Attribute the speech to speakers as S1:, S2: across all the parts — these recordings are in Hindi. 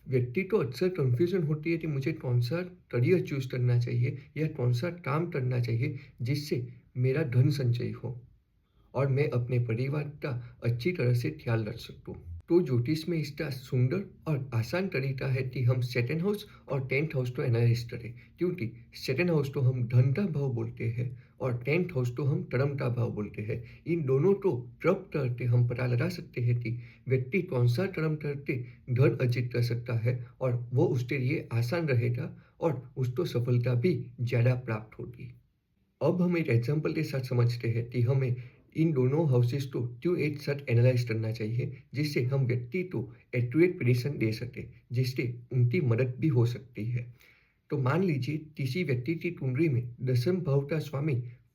S1: व्यक्ति को अक्सर कन्फ्यूज़न होती है कि मुझे कौन-सा करियर चूज़ करना चाहिए या कौन-सा काम करना चाहिए जिससे मेरा धन संचय हो और मैं अपने परिवार का अच्छी तरह से ख्याल रख सकूँ। तो ज्योतिष में इसका सुंदर और आसान तरीका है कि हम सेकंड हाउस और टेंथ हाउस को एनालाइज करें, क्योंकि सेकंड हाउस को हम धन का भाव बोलते हैं और टेंथ हाउस को हम कर्म का भाव बोलते हैं। इन दोनों को क्लब करके हम पता लगा सकते हैं कि व्यक्ति कौन सा कर्म करके धन अर्जित कर सकता है और वो उसके लिए आसान रहेगा और उसको सफलता भी ज़्यादा प्राप्त होगी। अब हम एक एग्जाम्पल के साथ समझते हैं कि हमें इन दोनों हाउसेस को क्यों एक साथ एनालाइज करना चाहिए, जिससे हम व्यक्ति को एक्यूरेट प्रेडिक्शन दे सके, जिससे उनकी मदद भी हो सकती है। तो मान लीजिए किसी व्यक्ति की कुंडली में दसम भाव का स्वामी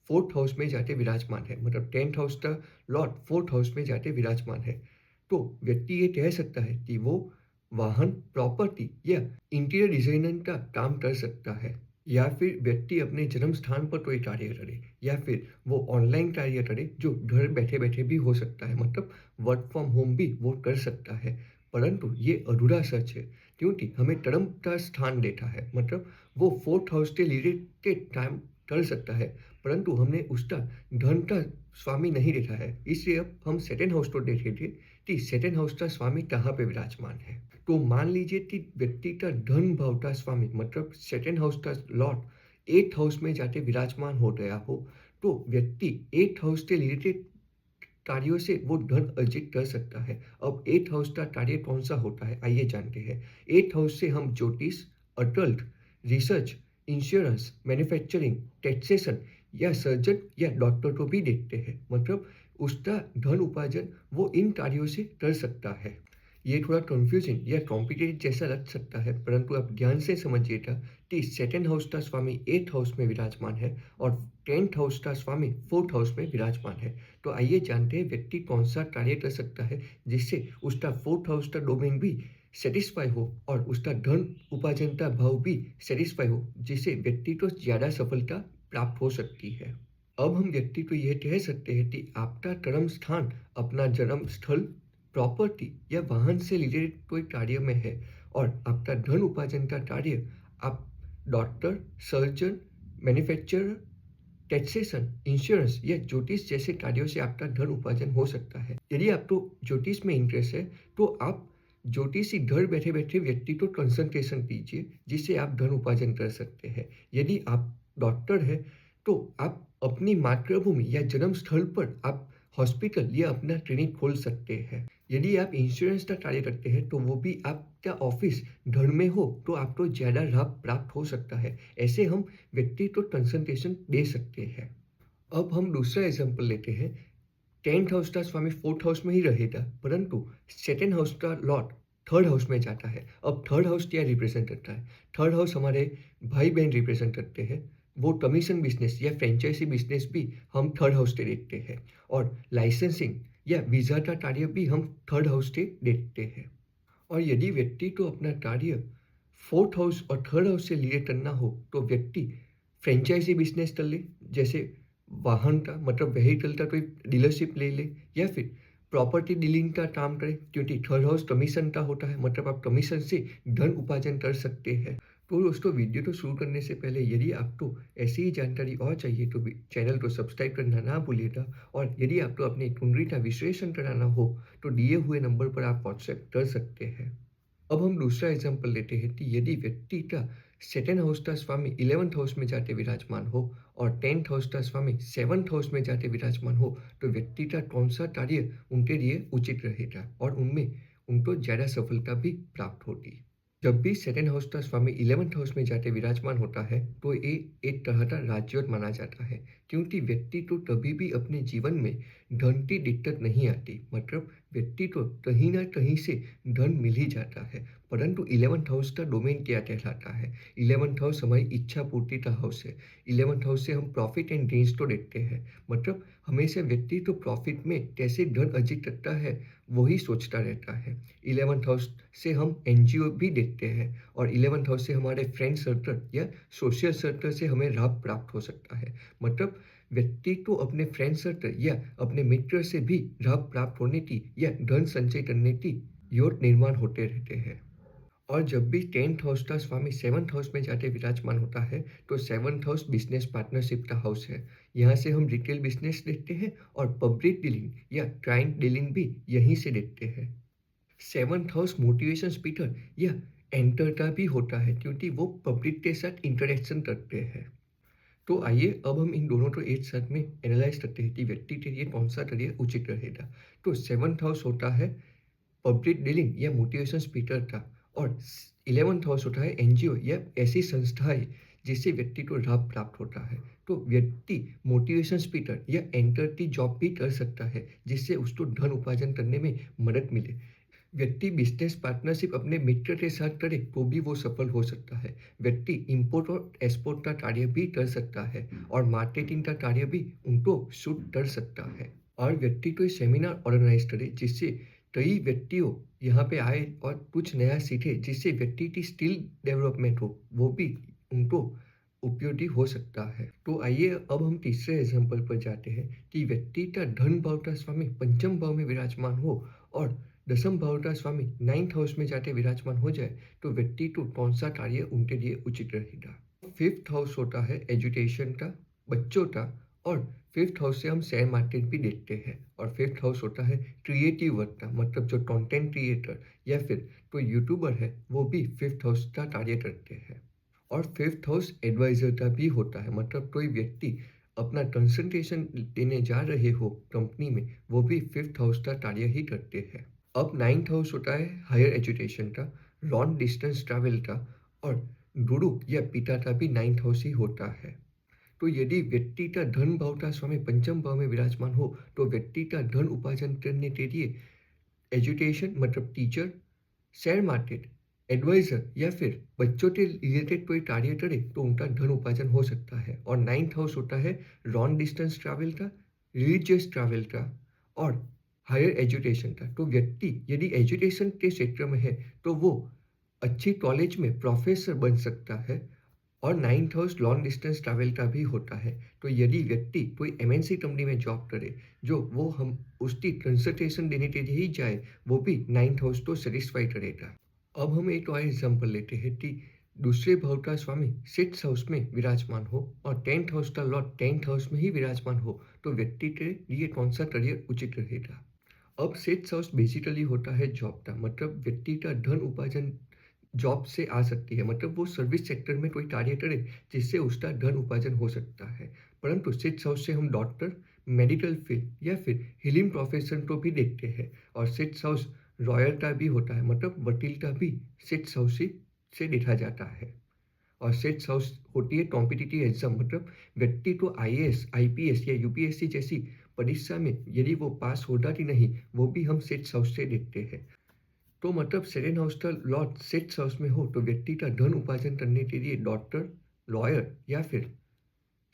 S1: फोर्थ हाउस में जाके विराजमान है, मतलब टेंथ हाउस का लॉर्ड फोर्थ हाउस में जाके विराजमान है। तो व्यक्ति ये कह सकता है कि वो वाहन, प्रॉपर्टी या इंटीरियर डिजाइनर का काम कर सकता है, या फिर व्यक्ति अपने जन्म स्थान पर कोई कार्य करे, या फिर वो ऑनलाइन कार्य करे जो घर बैठे बैठे भी हो सकता है, मतलब वर्क फ्रॉम होम भी वो कर सकता है। परंतु ये अधूरा सच है, क्योंकि हमें कर्म का स्थान देता है, मतलब वो फोर्थ हाउस के रिलेटेड काम कर सकता है, परंतु हमने उसका धन का स्वामी नहीं देखा है। इसलिए अब हम सेकंड हाउस को देखेंगे कि सेकंड हाउस का स्वामी कहाँ पे विराजमान है। तो मान लीजिए कि व्यक्ति का धन भाव का स्वामी, मतलब सेकंड हाउस का लॉर्ड एट्थ हाउस में जाके विराजमान हो गया हो, तो व्यक्ति एट्थ हाउस के रिलेटेड कार्यों से वो धन अर्जित कर सकता है। अब एट्थ हाउस का कार्य कौन सा होता है, आइए जानते हैं। एट्थ हाउस से हम ज्योतिष, adult, research, insurance, manufacturing, taxation या सर्जन या डॉक्टर को भी देखते हैं, मतलब उसका धन उपार्जन वो इन कार्यों से कर सकता है। ये थोड़ा कंफ्यूजिंग या कॉम्प्लिकेटेड जैसा लग सकता है, परंतु आप ध्यान से समझिएगा कि सेकंड हाउस का स्वामी एट्थ हाउस में विराजमान है और टेंथ हाउस का स्वामी फोर्थ हाउस में विराजमान है। तो आइए जानते हैं व्यक्ति कौन सा कार्य कर सकता है जिससे उसका फोर्थ हाउस का डोमेन भी सेटिस्फाई हो और उसका धन उपार्जन का भाव भी सेटिस्फाई हो, जिससे व्यक्ति को ज्यादा सफलता प्राप्त हो सकती है। अब हम व्यक्ति को यह कह सकते हैं कि आपका कर्म स्थान अपना जन्म स्थल, प्रॉपर्टी या वाहन से रिलेटेड कोई कार्य में है और आपका धन उपार्जन का कार्य आप doctor, surgeon, manufacturer, taxation, insurance या ज्योतिष जैसे कार्यों से आपका धन उपार्जन हो सकता है। यदि आपको ज्योतिष में इंटरेस्ट है, तो आप ज्योतिषी घर बैठे बैठे व्यक्ति को कंसल्टेशन कीजिए, जिससे आप धन उपार्जन कर सकते हैं। यदि आप डॉक्टर हैं, तो आप अपनी मातृभूमि या जन्म स्थल पर आप हॉस्पिटल या अपना क्लिनिक खोल सकते हैं। यदि आप इंश्योरेंस का कार्य करते हैं, तो वो भी आपका ऑफिस घर में हो तो आपको ज़्यादा लाभ प्राप्त हो सकता है। ऐसे हम व्यक्ति को कंसल्टेशन दे सकते हैं। अब हम दूसरा एग्जाम्पल लेते हैं। टेंथ हाउस का स्वामी फोर्थ हाउस में ही रहेगा, परंतु सेकेंड हाउस का लॉर्ड थर्ड हाउस में जाता है। अब थर्ड हाउस क्या रिप्रेजेंट करता है? थर्ड हाउस हमारे भाई बहन रिप्रेजेंट करते हैं। वो कमीशन बिजनेस या फ्रेंचाइजी बिजनेस भी हम थर्ड हाउस से देखते हैं, और लाइसेंसिंग या वीजा का कार्य भी हम थर्ड हाउस से देखते हैं। और यदि व्यक्ति को अपना कार्य फोर्थ हाउस और थर्ड हाउस से लिए करना हो, तो व्यक्ति फ्रेंचाइजी बिजनेस कर ले, जैसे वाहन का, मतलब व्हीकल का कोई डीलरशिप ले ले, या फिर प्रॉपर्टी डीलिंग का काम करे, क्योंकि थर्ड हाउस कमीशन का होता है, मतलब आप कमीशन से धन उपार्जन कर सकते हैं। तो दोस्तों, वीडियो को शुरू करने से पहले यदि आपको ऐसी ही जानकारी और चाहिए तो चैनल को सब्सक्राइब करना ना भूलिएगा, और यदि आपको अपनी कुंडली का विश्लेषण कराना हो तो दिए हुए नंबर पर आप व्हाट्सएप कर सकते हैं। अब हम दूसरा एग्जाम्पल लेते हैं कि यदि व्यक्ति का सेकंड हाउस का स्वामी इलेवंथ हाउस में जाके विराजमान हो और टेंथ हाउस का स्वामी सेवंथ हाउस में जाके विराजमान हो, तो व्यक्ति का कौन सा कार्य उनके लिए उचित रहेगा और उनमें उनको ज़्यादा सफलता भी प्राप्त होगी। जब भी सेकंड हाउस का स्वामी इलेवंथ हाउस में जाके विराजमान होता है, तो ये एक तरह का राजयोग माना जाता है, क्योंकि व्यक्ति को कभी भी अपने जीवन में धन की दिक्कत नहीं आती, मतलब व्यक्ति को कहीं ना कहीं से धन मिल ही जाता है। परंतु इलेवंथ हाउस का डोमेन क्या कहलाता है? इलेवंथ हाउस हमारी इच्छा पूर्ति का हाउस है। इलेवंथ हाउस से हम प्रॉफिट एंड गेन्स को देखते हैं, मतलब हमेशा व्यक्ति तो प्रॉफिट में कैसे धन अर्जित करता है वही सोचता रहता है। इलेवंथ हाउस से हम एनजीओ भी देखते हैं, और इलेवंथ हाउस से हमारे फ्रेंड सर्कल या सोशल सर्कल से हमें लाभ प्राप्त हो सकता है, मतलब व्यक्ति को अपने फ्रेंड सर्कल या अपने मित्र से भी लाभ प्राप्त होने की या धन संचय करने की योग निर्माण होते रहते हैं। और जब भी 10th हाउस का स्वामी 7th हाउस में जाके विराजमान होता है, तो 7th हाउस बिज़नेस पार्टनरशिप का हाउस है। यहाँ से हम रिटेल बिज़नेस देखते हैं और पब्लिक डीलिंग या क्लाइंट डीलिंग भी यहीं से देखते हैं। 7th हाउस मोटिवेशन स्पीकर या एंकर का भी होता है क्योंकि वो पब्लिक के साथ इंटरेक्शन करते हैं। तो आइए अब हम इन दोनों को एक साथ में एनालाइज करते हैं कि व्यक्ति के लिए कौन-सा करियर उचित रहेगा। तो 7th हाउस होता है पब्लिक डीलिंग या मोटिवेशन स्पीकर का और 11th हाउस होता है एनजीओ या ऐसी संस्थाएँ जिससे व्यक्ति को लाभ प्राप्त होता है। तो व्यक्ति मोटिवेशन स्पीकर या एंकर की जॉब भी कर सकता है जिससे उसको धन उपार्जन करने में मदद मिले। व्यक्ति बिजनेस पार्टनरशिप अपने मित्र के साथ करे तो भी वो सफल हो सकता है। व्यक्ति इंपोर्ट और एक्सपोर्ट का कार्य भी कर सकता है और मार्केटिंग का कार्य भी उनको सूट कर सकता है। और व्यक्ति कोई सेमिनार ऑर्गेनाइज करे जिससे कई व्यक्तियों यहाँ पे आए और कुछ नया सीखे जिससे व्यक्ति की स्किल डेवलपमेंट हो, वो भी उनको उपयोगी हो सकता है। तो आइए अब हम तीसरे एग्जाम्पल पर जाते हैं कि व्यक्ति का धन भाव का स्वामी पंचम भाव में विराजमान हो और दसम भाव का स्वामी 9th हाउस में जाके विराजमान हो जाए, तो व्यक्ति को कौन सा कार्य उनके लिए उचित रहेगा। 5th हाउस होता है एजुकेशन का, बच्चों का और 5th हाउस से हम शेयर मार्केट भी देखते हैं और 5th हाउस होता है क्रिएटिव वर्क का, मतलब जो कंटेंट क्रिएटर या फिर कोई यूट्यूबर है वो भी 5th हाउस का कार्य करते हैं। और 5th हाउस एडवाइजर का भी होता है, मतलब कोई व्यक्ति अपना कंसल्टेशन देने जा रहे हो कंपनी में, वो भी 5th हाउस का कार्य ही करते हैं। अब 9th हाउस होता है हायर एजुकेशन का, लॉन्ग डिस्टेंस ट्रैवल का और गुरु या पिता का भी 9th हाउस ही होता है। तो यदि व्यक्ति का धन भाव का स्वामी पंचम भाव में विराजमान हो, तो व्यक्ति का धन उपार्जन करने के लिए एजुकेशन मतलब टीचर, शेयर मार्केट, एडवाइजर या फिर बच्चों के रिलेटेड कोई कार्य करे तो उनका धन उपार्जन हो सकता है। और 9th हाउस होता है लॉन्ग डिस्टेंस ट्रैवल का, रिलीजियस ट्रैवल का और हायर एजुकेशन का। तो व्यक्ति यदि एजुकेशन के क्षेत्र में है तो वो अच्छी कॉलेज में प्रोफेसर बन सकता है। और 9th house long distance travel का भी होता है। तो यदि व्यक्ति कोई एमएनसी कंपनी में जॉब करे, जो वो हम उसकी कंसल्टेशन देने के लिए ही जाए, वो भी 9th हाउस को सैटिस्फाई करेगा। अब हम एक और एग्जांपल लेते हैं कि दूसरे भाव का स्वामी 6th हाउस में विराजमान हो और 10th हाउस का लॉर्ड 10th हाउस में ही विराजमान हो, तो व्यक्ति के लिए कौन सा करियर उचित रहेगा। अब 6th हाउस बेसिकली होता है जॉब का, मतलब व्यक्ति का धन उपार्जन जॉब से आ सकती है, मतलब वो सर्विस सेक्टर में कोई कार्य करे जिससे उसका धन उपार्जन हो सकता है। परंतु 6th हाउस से हम डॉक्टर, मेडिकल फील्ड या फिर हीलिंग प्रोफेशन को भी देखते हैं और 6th हाउस रॉयल का भी होता है, मतलब वकील का भी 6th हाउस से देखा जाता है। और 6th हाउस होती है कॉम्पिटिटिव एग्जाम, मतलब व्यक्ति को आईएएस, आईपीएस या यूपीएससी जैसी परीक्षा में यदि वो पास होगा कि नहीं, वो भी हम 6th हाउस से देखते हैं। तो मतलब 7th हाउस का लॉर्ड 6th हाउस में हो तो व्यक्ति का धन उपार्जन करने के लिए डॉक्टर, लॉयर या फिर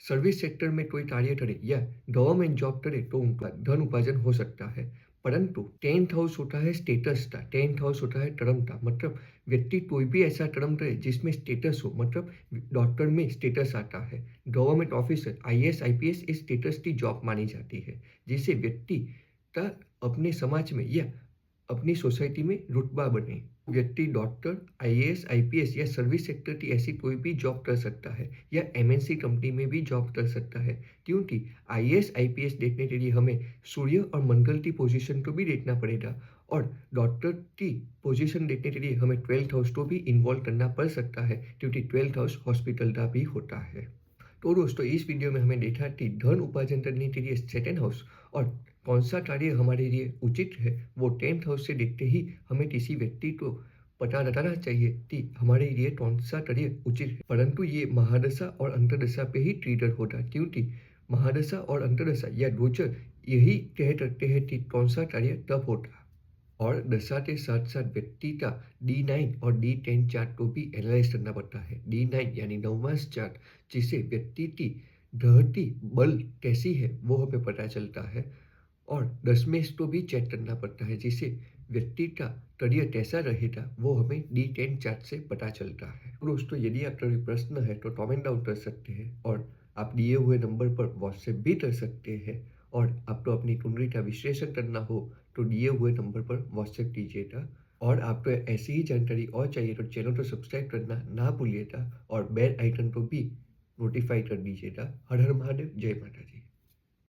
S1: सर्विस सेक्टर में कोई कार्य करे या गवर्नमेंट जॉब करे तो उनका धन उपार्जन हो सकता है। परंतु 10th हाउस होता है स्टेटस का, 10th हाउस होता है कर्म का, मतलब व्यक्ति कोई भी ऐसा कर्म करे जिसमें स्टेटस हो, मतलब डॉक्टर में स्टेटस आता है, गवर्नमेंट ऑफिसर, आईएएस, आईपीएस इस स्टेटस की जॉब मानी जाती है, जिससे व्यक्ति का अपने समाज में या अपनी सोसाइटी में रुतबा बने। व्यक्ति डॉक्टर, आईएएस, आईपीएस या सर्विस सेक्टर की ऐसी कोई भी जॉब कर सकता है या एमएनसी कंपनी में भी जॉब कर सकता है, क्योंकि आईएएस, आईपीएस देखने के लिए हमें सूर्य और मंगल की पोजीशन को भी देखना पड़ेगा और डॉक्टर की पोजीशन देखने के लिए हमें 12th हाउस को भी इन्वॉल्व करना पड़ सकता है, क्योंकि 12th हाउस हॉस्पिटल का भी होता है। तो दोस्तों इस वीडियो में हमें देखा कि धन उपार्जन करने के लिए 2nd हाउस और कौन सा कार्य हमारे लिए उचित है, वो 10th हाउस से देखते ही हमें किसी व्यक्ति को पता लगाना चाहिए कि हमारे लिए कौन सा कार्य उचित है। परंतु ये महादशा और अंतर्दशा पे ही ट्रिगर होता है, क्योंकि महादशा और अंतर्दशा या गोचर यही तय करते हैं कि कौन सा कार्य कब होता। और दशा के साथ साथ व्यक्ति का D9 और D10 चार्ट को भी एनालाइज करना पड़ता है। D9 यानी नवमांश चार्ट, जिससे व्यक्ति की ग्रहति बल कैसी है वो हमें पता चलता है और दशमेश को भी चेक करना पड़ता है, जिससे व्यक्ति का करियर कैसा रहेगा वो हमें D10 चार्ट से पता चलता है। तो दोस्तों यदि आपका कोई प्रश्न है तो कमेंट डाउन कर सकते हैं और आप दिए हुए नंबर पर व्हाट्सएप भी कर सकते हैं और आपको अपनी कुंडली का विश्लेषण करना हो तो दिए हुए नंबर पर व्हाट्सएप कीजिएगा। और आपको ऐसी ही जानकारी और चाहिए तो चैनल को सब्सक्राइब करना ना भूलिएगा और बेल आइकन को भी नोटिफ़ाई कर दीजिएगा। हर हर महादेव, जय माता दी।